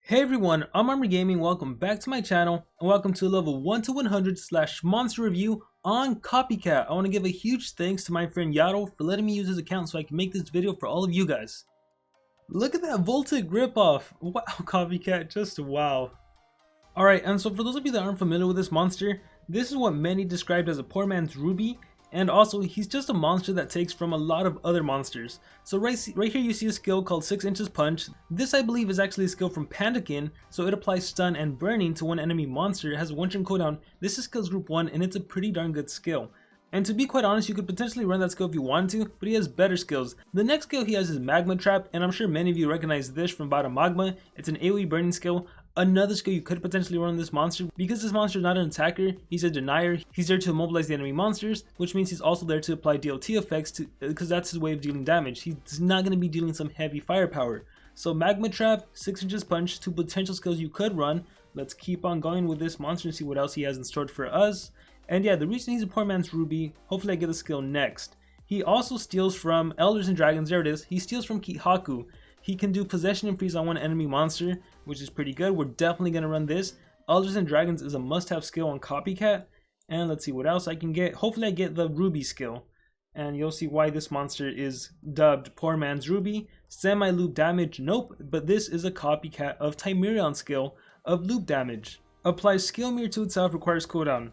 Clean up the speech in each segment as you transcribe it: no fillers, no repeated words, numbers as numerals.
Hey everyone, I'm Armor Gaming. Welcome back to my channel, and welcome to level 1 to 100 / monster review on Copycat. I want to give a huge thanks to my friend Yato for letting me use his account so I can make this video for all of you guys. Look at that Voltic ripoff! Wow, Copycat, just wow. Alright, and so for those of you that aren't familiar with this monster, this is what many described as a poor man's Ruby. And also, he's just a monster that takes from a lot of other monsters. So right here you see a skill called 6 inches punch. This I believe is actually a skill from Pandakin, so it applies stun and burning to one enemy monster. It has a 1 turn cooldown. This is skills group 1 and it's a pretty darn good skill. And to be quite honest, you could potentially run that skill if you want to, but he has better skills. The next skill he has is Magma Trap, and I'm sure many of you recognize this from Bottom Magma. It's an AoE burning skill. Another skill you could potentially run this monster, because this monster is not an attacker, he's a denier. He's there to immobilize the enemy monsters, which means he's also there to apply DLT effects because that's his way of dealing damage. He's not going to be dealing some heavy firepower. So Magma Trap, 6 inches punch, 2 potential skills you could run. Let's keep on going with this monster and see what else he has in store for us. And yeah, the reason he's a poor man's Ruby, hopefully I get the skill next. He also steals from Elders and Dragons, there it is. He steals from Kihaku. He can do possession and freeze on one enemy monster, which is pretty good. We're definitely going to run this. Elders and Dragons is a must-have skill on Copycat. And let's see what else I can get. Hopefully I get the Ruby skill. And you'll see why this monster is dubbed Poor Man's Ruby. Semi-loop damage, nope. But this is a copycat of Timerion skill of loop damage. Applies skill mirror to itself, requires cooldown.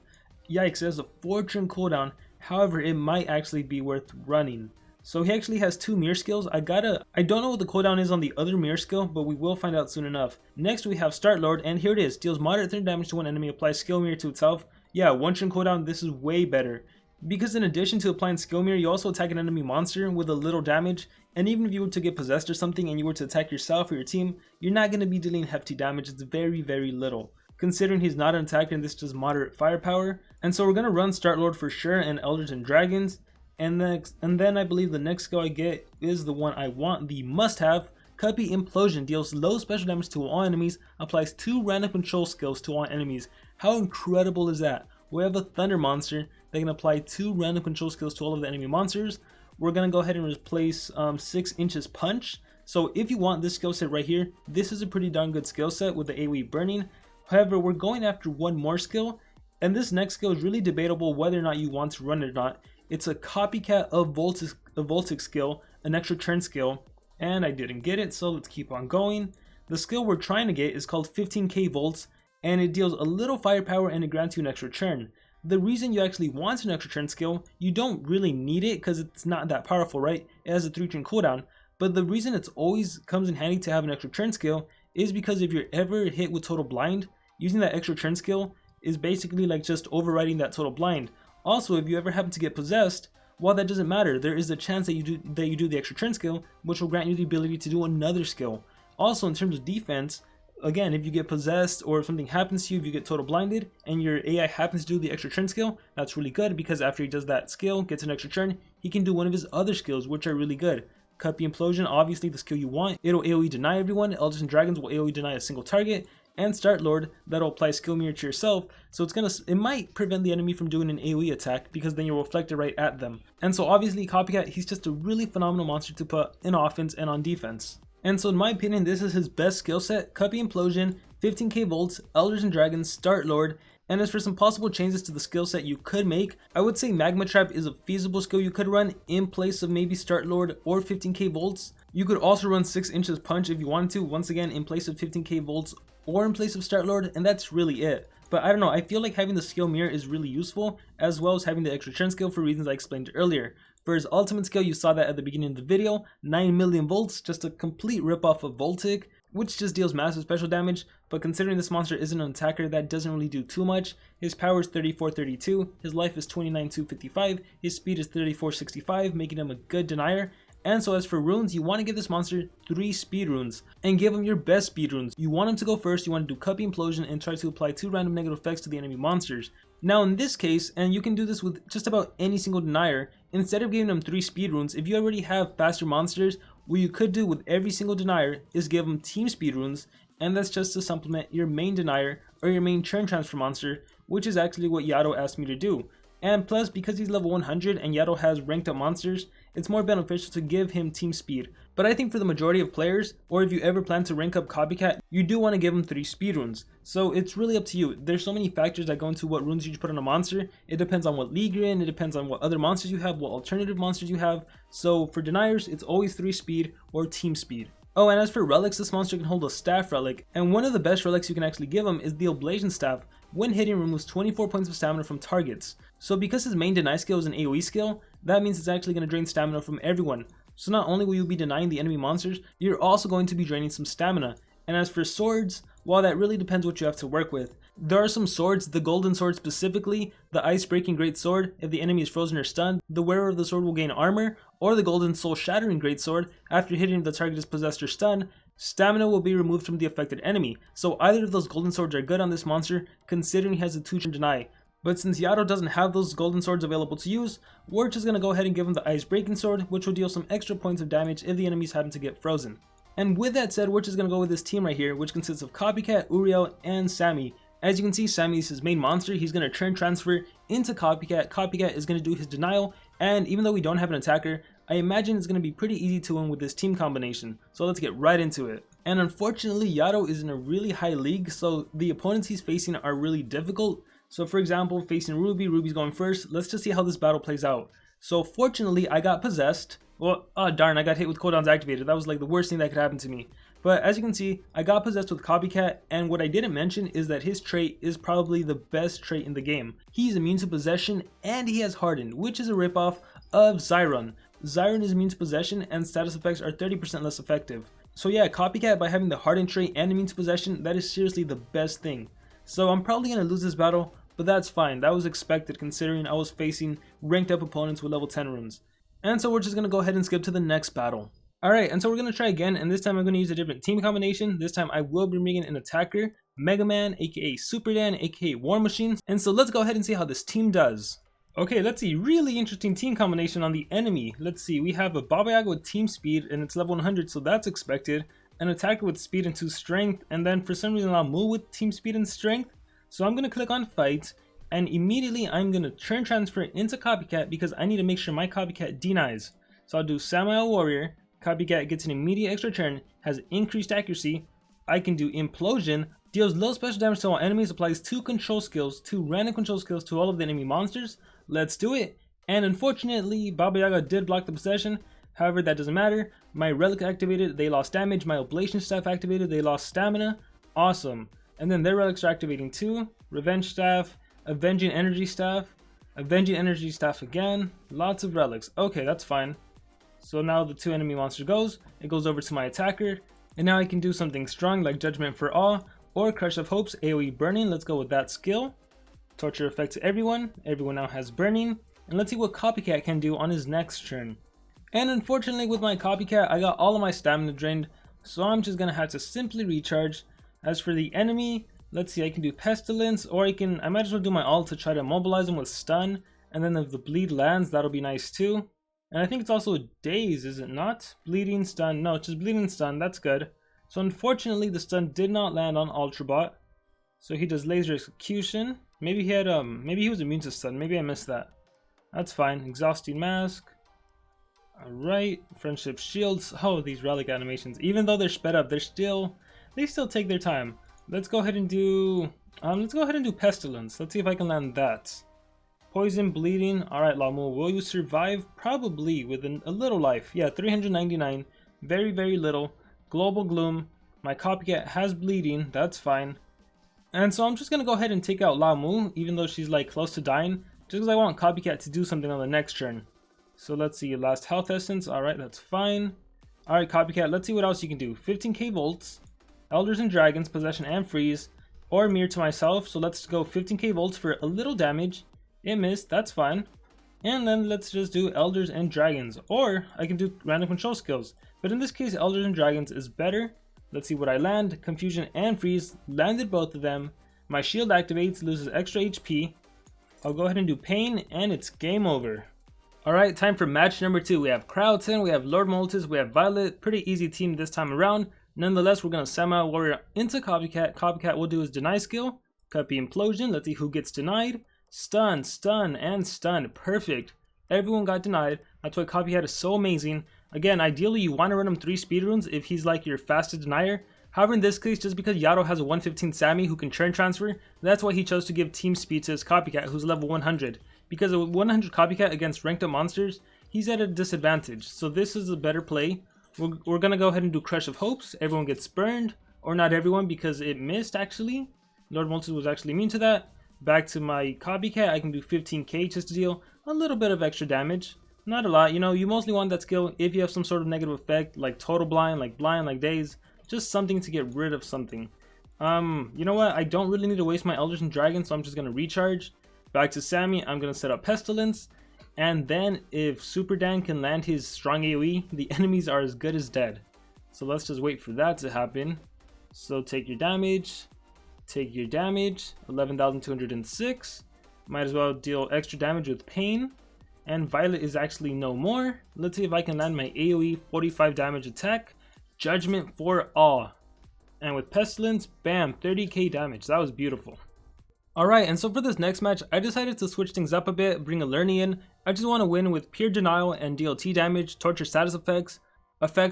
Yikes, it has a 4 turn cooldown. However, it might actually be worth running. So he actually has 2 mirror skills. I don't know what the cooldown is on the other mirror skill, but we will find out soon enough. Next we have Start Lord, and here it is. Deals moderate thunder damage to one enemy, applies skill mirror to itself. Yeah, 1 turn cooldown, this is way better. Because in addition to applying skill mirror, you also attack an enemy monster with a little damage. And even if you were to get possessed or something and you were to attack yourself or your team, you're not going to be dealing hefty damage. It's very, very little, considering he's not an attacker and this does moderate firepower. And so we're going to run Start Lord for sure, and Elders and Dragons. And then I believe the next skill I get is the one I want, the must-have. Cuppy Implosion deals low special damage to all enemies, applies 2 random control skills to all enemies. How incredible is that? We have a Thunder monster that can apply 2 random control skills to all of the enemy monsters. We're going to go ahead and replace 6 inches punch. So if you want this skill set right here, this is a pretty darn good skill set with the AoE burning. However, we're going after one more skill, and this next skill is really debatable whether or not you want to run it or not. It's a copycat of Voltic skill, an extra turn skill, and I didn't get it, so let's keep on going. The skill we're trying to get is called 15k volts, and it deals a little firepower and it grants you an extra turn. The reason you actually want an extra turn skill, you don't really need it because it's not that powerful, right? It has a 3 turn cooldown, but the reason it's always comes in handy to have an extra turn skill is because if you're ever hit with total blind, using that extra turn skill is basically like just overriding that total blind. Also, if you ever happen to get possessed, while that doesn't matter, there is a chance that you do the extra turn skill, which will grant you the ability to do another skill. Also, in terms of defense, again, if you get possessed or if something happens to you, if you get total blinded and your AI happens to do the extra turn skill, that's really good because after he does that skill, gets an extra turn, he can do one of his other skills, which are really good. Cuppy Implosion, obviously the skill you want. It'll AoE deny everyone. Elders and Dragons will AoE deny a single target. And Start Lord, that'll apply skill mirror to yourself, so it might prevent the enemy from doing an AoE attack because then you'll reflect it right at them. And so obviously Copycat, he's just a really phenomenal monster to put in offense and on defense. And so in my opinion, this is his best skill set: Cuppy Implosion, 15k volts, Elders and Dragons, Start Lord. And as for some possible changes to the skill set you could make, I would say Magma Trap is a feasible skill you could run in place of maybe Start Lord or 15k volts. You could also run 6 inches punch if you wanted to, once again in place of 15k volts or in place of Start Lord, and that's really it. But I don't know, I feel like having the skill mirror is really useful, as well as having the extra turn skill for reasons I explained earlier. For his ultimate skill, you saw that at the beginning of the video, 9 million volts, just a complete ripoff of Voltic, which just deals massive special damage. But considering this monster isn't an attacker, that doesn't really do too much. His power is 3432, his life is 29255, his speed is 3465, making him a good denier. And so as for runes, you want to give this monster 3 speed runes, and give him your best speed runes. You want him to go first, you want to do Cuppy Implosion and try to apply 2 random negative effects to the enemy monsters. Now in this case, and you can do this with just about any single denier, instead of giving them 3 speed runes, if you already have faster monsters, what you could do with every single denier is give them team speed runes, and that's just to supplement your main denier or your main turn transfer monster, which is actually what Yato asked me to do. And plus, because he's level 100 and Yato has ranked up monsters, it's more beneficial to give him team speed. But I think for the majority of players, or if you ever plan to rank up Copycat, you do want to give him 3 speed runes. So it's really up to you. There's so many factors that go into what runes you should put on a monster. It depends on what league you're in, it depends on what other monsters you have, what alternative monsters you have. So for deniers, it's always 3 speed or team speed. Oh, and as for relics, this monster can hold a staff relic, and one of the best relics you can actually give him is the Oblation Staff. When hitting, removes 24 points of stamina from targets. So because his main deny skill is an AoE skill, that means it's actually going to drain stamina from everyone. So not only will you be denying the enemy monsters, you're also going to be draining some stamina. And as for swords, well, that really depends what you have to work with. There are some swords, the golden sword specifically, the ice breaking great sword, if the enemy is frozen or stunned, the wearer of the sword will gain armor, or the golden soul shattering great sword, after hitting if the target is possessed or stunned, stamina will be removed from the affected enemy. So either of those golden swords are good on this monster, considering he has a 2-turn deny. But since Yato doesn't have those golden swords available to use, we're just going to go ahead and give him the ice breaking sword, which will deal some extra points of damage if the enemies happen to get frozen. And with that said, we're just going to go with this team right here, which consists of Copycat, Uriel, and Sammy. As you can see, Sammy is his main monster. He's going to turn transfer into Copycat. Copycat is going to do his denial, and even though we don't have an attacker, I imagine it's going to be pretty easy to win with this team combination. So let's get right into it. And unfortunately, Yato is in a really high league, so the opponents he's facing are really difficult. So for example, facing Ruby, Ruby's going first. Let's just see how this battle plays out. So fortunately, I got possessed. Well, oh darn, I got hit with cooldowns activated. That was like the worst thing that could happen to me. But as you can see, I got possessed with Copycat, and what I didn't mention is that his trait is probably the best trait in the game. He's immune to possession, and he has Hardened, which is a ripoff of Zyron. Zyron is immune to possession, and status effects are 30% less effective. So yeah, Copycat, by having the Hardened trait and immune to possession, that is seriously the best thing. So I'm probably going to lose this battle, but that's fine. That was expected considering I was facing ranked up opponents with level 10 runes. And so we're just going to go ahead and skip to the next battle. Alright, and so we're going to try again, and this time I'm going to use a different team combination. This time I will be bringing an attacker, Mega Man, aka Super Dan, aka War Machine. And so let's go ahead and see how this team does. Okay, let's see, really interesting team combination on the enemy. Let's see, we have a Baba Yaga with team speed, and it's level 100, so that's expected. An attacker with speed and 2 strength, and then for some reason Lamu with team speed and strength. So I'm going to click on fight, and immediately I'm going to turn transfer into Copycat because I need to make sure my Copycat denies. So I'll do Samurai Warrior. Copycat gets an immediate extra turn, has increased accuracy. I can do Implosion, deals low special damage to all enemies, applies 2 control skills, 2 random control skills to all of the enemy monsters. Let's do it. And unfortunately, Baba Yaga did block the possession. However, that doesn't matter. My Relic activated, they lost damage. My Oblation Staff activated, they lost stamina. Awesome. And then their Relics are activating too. Revenge Staff, Avenging Energy Staff, Avenging Energy Staff again. Lots of Relics. Okay, that's fine. So now the 2 enemy monster goes, it goes over to my attacker, and now I can do something strong like Judgment for Awe, or Crush of Hope's AoE Burning. Let's go with that skill. Torture affects everyone now has Burning, and let's see what Copycat can do on his next turn. And unfortunately with my Copycat, I got all of my stamina drained, so I'm just gonna have to simply recharge. As for the enemy, let's see, I can do Pestilence, or I might as well do my ult to try to immobilize him with Stun, and then if the bleed lands, that'll be nice too. And I think it's also Daze, is it not? Bleeding, Stun, no, it's just Bleeding, Stun, that's good. So unfortunately, the stun did not land on Ultrabot. So he does Laser Execution. Maybe he had, maybe he was immune to stun, maybe I missed that. That's fine, Exhausting Mask. Alright, Friendship Shields. Oh, these relic animations, even though they're sped up, they still take their time. Let's go ahead and do, Pestilence. Let's see if I can land that. Poison, Bleeding. Alright, Lamu, will you survive? Probably with a little life. Yeah, 399. Very, very little. Global Gloom. My Copycat has Bleeding. That's fine. And so I'm just going to go ahead and take out Lamu, even though she's like close to dying. Just because I want Copycat to do something on the next turn. So let's see. Last Health Essence. Alright, that's fine. Alright, Copycat, let's see what else you can do. 15k volts. Elders and Dragons, Possession and Freeze. Or Mirror to myself. So let's go 15k volts for a little damage. It missed, that's fine. And then let's just do Elders and Dragons. Or I can do random control skills. But in this case, Elders and Dragons is better. Let's see what I land. Confusion and Freeze. Landed both of them. My shield activates, loses extra HP. I'll go ahead and do Pain, and it's game over. Alright, time for match number 2. We have Crowdson, we have Lord Moltis, we have Violet. Pretty easy team this time around. Nonetheless, we're going to Samurai Warrior into Copycat. Copycat will do his Deny skill. Copy Implosion. Let's see who gets denied. Stun, Stun, and Stun. Perfect. Everyone got denied. That's why Copycat is so amazing. Again, ideally you want to run him 3 speedruns if he's like your fastest denier. However, in this case, just because Yato has a 115 Sammy who can churn transfer, that's why he chose to give team speed to his Copycat, who's level 100. Because a 100 Copycat against ranked up monsters, he's at a disadvantage. So this is a better play. We're going to go ahead and do Crush of Hopes. Everyone gets burned. Or not everyone, because it missed actually. Lord Molted was actually immune to that. Back to my Copycat, I can do 15k just to deal a little bit of extra damage. Not a lot, you know, you mostly want that skill if you have some sort of negative effect, like Total Blind, like Daze. Just something to get rid of something. You know what, I don't really need to waste my Elders and Dragons, so I'm just going to recharge. Back to Sammy, I'm going to set up Pestilence. And then if Super Dan can land his strong AoE, the enemies are as good as dead. So let's just wait for that to happen. So take your damage, 11,206. Might as well deal extra damage with Pain. And Violet is actually no more. Let's see if I can land my AoE 45 damage attack. Judgment for Awe. And with Pestilence, bam, 30k damage. That was beautiful. Alright, and so for this next match, I decided to switch things up a bit, bring a Learning in. I just want to win with pure denial and deal T damage, torture status effects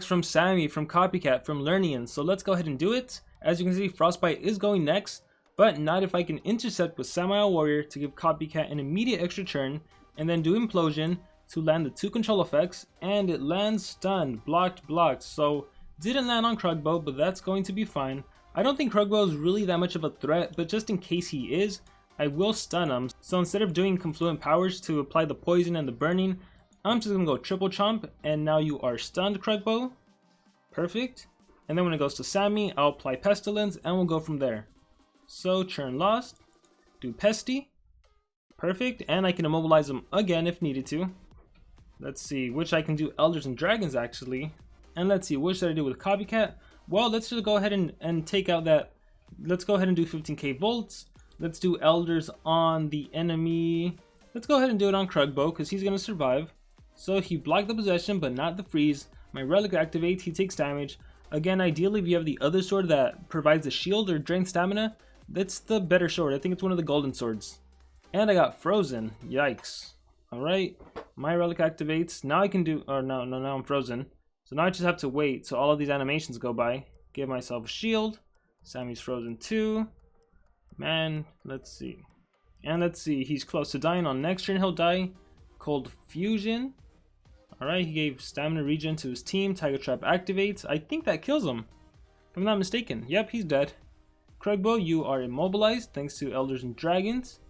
from Sammy, from Copycat, from Learning in. So let's go ahead and do it. As you can see, Frostbite is going next, but not if I can intercept with Samurai Warrior to give Copycat an immediate extra turn, and then do Implosion to land the 2 control effects, and it lands stunned, blocked. So didn't land on Krugbo, but that's going to be fine. I don't think Krugbo is really that much of a threat, but just in case he is, I will stun him. So instead of doing Confluent Powers to apply the poison and the burning, I'm just gonna go triple chomp, and now you are stunned, Krugbo. Perfect. And then when it goes to Sammy, I'll apply Pestilence, and we'll go from there. So churn lost, do Pesty. Perfect, and I can immobilize him again if needed to. Let's see, which I can do Elders and Dragons actually. And let's see, what should I do with Copycat? Well, let's just go ahead and take out that. Let's go ahead and do 15k volts. Let's do Elders on the enemy. Let's go ahead and do it on Krugbo because he's going to survive. So he blocked the possession but not the freeze. My Relic activates, he takes damage. Again, ideally if you have the other sword that provides a shield or drains stamina, that's the better sword. I think it's one of the golden swords. And I got frozen. Yikes. Alright, my Relic activates. Now I can do, or no, now I'm frozen. So now I just have to wait so all of these animations go by. Give myself a shield. Sammy's frozen too. Man, let's see. And let's see, he's close to dying. On next turn he'll die. Cold Fusion. Alright, he gave stamina regen to his team. Tiger Trap activates. I think that kills him, if I'm not mistaken. Yep, he's dead. Krugbo, you are immobilized thanks to Elders and Dragons.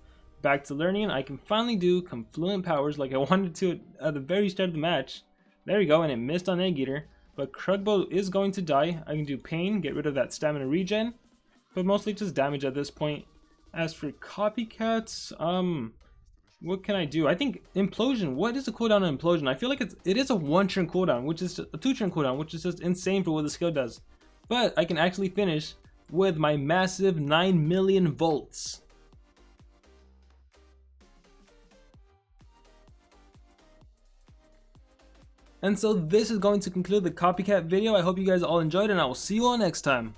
Back to Learning, I can finally do Confluent Powers like I wanted to at the very start of the match. There we go, and it missed on Egg Eater. But Krugbo is going to die. I can do Pain, get rid of that stamina regen. But mostly just damage at this point. As for Copycats, what can I do? I think Implosion. What is the cooldown on Implosion? I feel like it is a 1-turn cooldown, which is a 2-turn cooldown, which is just insane for what the skill does. But I can actually finish with my massive 9 million volts. And so this is going to conclude the Copycat video. I hope you guys all enjoyed, and I will see you all next time.